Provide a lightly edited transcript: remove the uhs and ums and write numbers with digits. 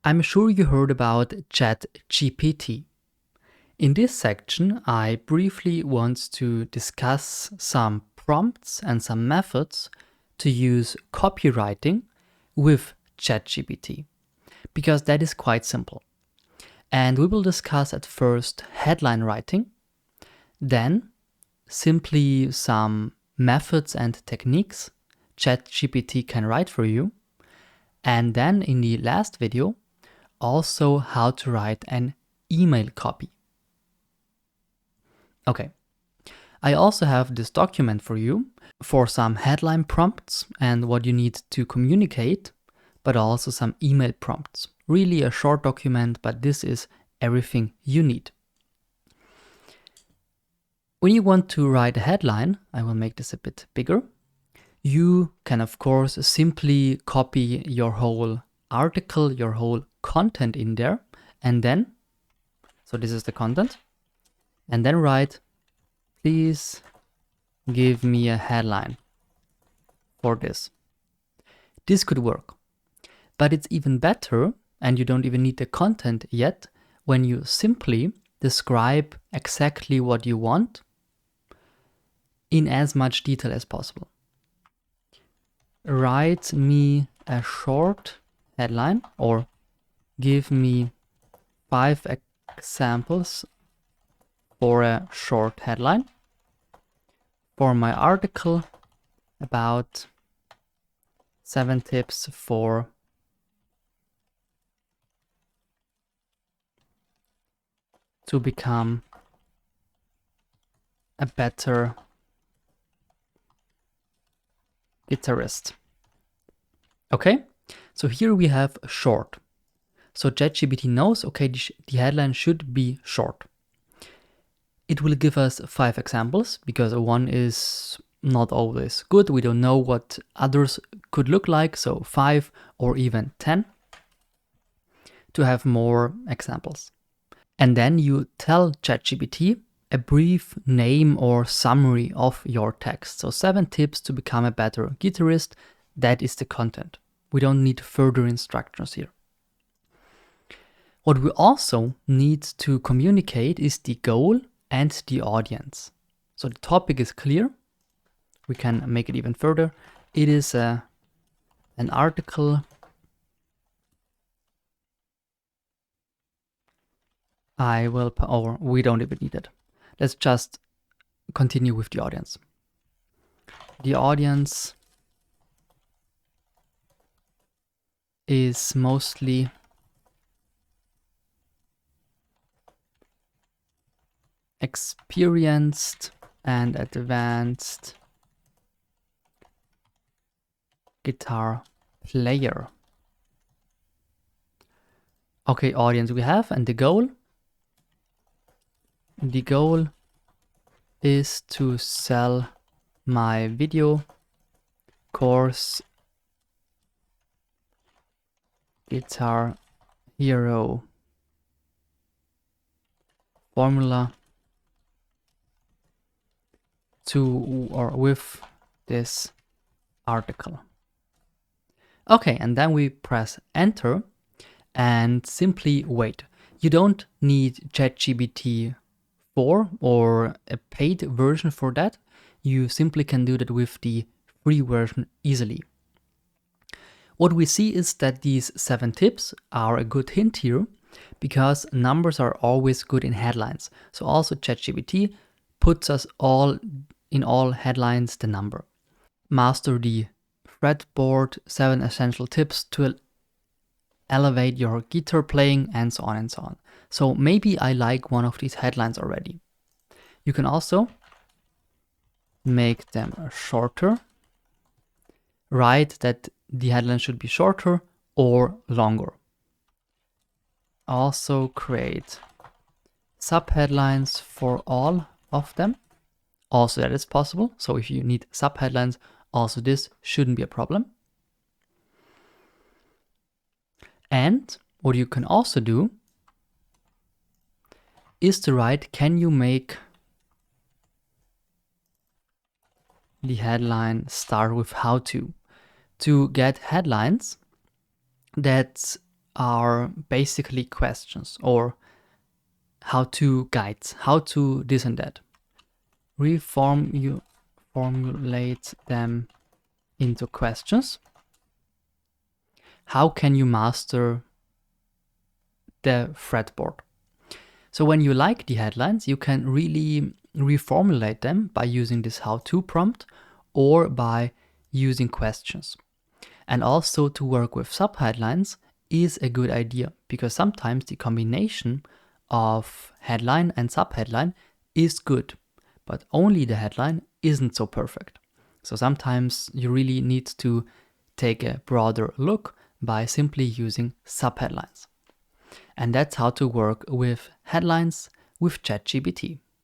I'm sure you heard about ChatGPT. In this section, I briefly want to discuss some prompts and some methods to use copywriting with ChatGPT, because that is quite simple. And we will discuss at first headline writing, then simply some methods and techniques ChatGPT can write for you, and then in the last video, also how to write an email copy. Okay, I also have this document for you for some headline prompts and what you need to communicate, but also some email prompts. Really a short document, but this is everything you need. When you want to write a headline, I will make this a bit bigger. You can, of course, simply copy your whole article, your whole content in there, and then, so this is the content, and then write, please give me a headline for this. This could work, but it's even better, and you don't even need the content yet, when you simply describe exactly what you want in as much detail as possible. Write me a short headline, or give me 5 examples for a short headline for my article about 7 tips to become a better guitarist. Okay, so here we have short. So ChatGPT knows, okay, the headline should be short. It will give us 5 examples because one is not always good. We don't know what others could look like, so 5 or even 10 to have more examples. And then you tell ChatGPT a brief name or summary of your text. So 7 tips to become a better guitarist. That is the content. We don't need further instructions here. What we also need to communicate is the goal and the audience. So the topic is clear. We can make it even further. It is an article we don't even need it. Let's just continue with the audience. The audience is mostly experienced and advanced guitar player. Okay, audience we have, and the goal. The goal is to sell my video course, Guitar Hero formula with this article. Okay, and then we press enter and simply wait. You don't need ChatGPT 4 or a paid version for that. You simply can do that with the free version easily. What we see is that these 7 tips are a good hint here, because numbers are always good in headlines. So also ChatGPT puts us in all headlines the number. Master the fretboard, 7 essential tips to elevate your guitar playing, and so on and so on. So maybe I like one of these headlines already. You can also make them shorter. Write that the headline should be shorter or longer. Also create subheadlines for all of them. Also that is possible. So if you need subheadlines, also this shouldn't be a problem. And what you can also do is to write, can you make the headline start with how to get headlines that are basically questions or how-to guides, how to this and that. Formulate them into questions. How can you master the fretboard? So when you like the headlines, you can really reformulate them by using this how-to prompt or by using questions. And also to work with subheadlines is a good idea, because sometimes the combination of headline and subheadline is good, but only the headline isn't so perfect. So sometimes you really need to take a broader look by simply using subheadlines. And that's how to work with headlines with ChatGPT.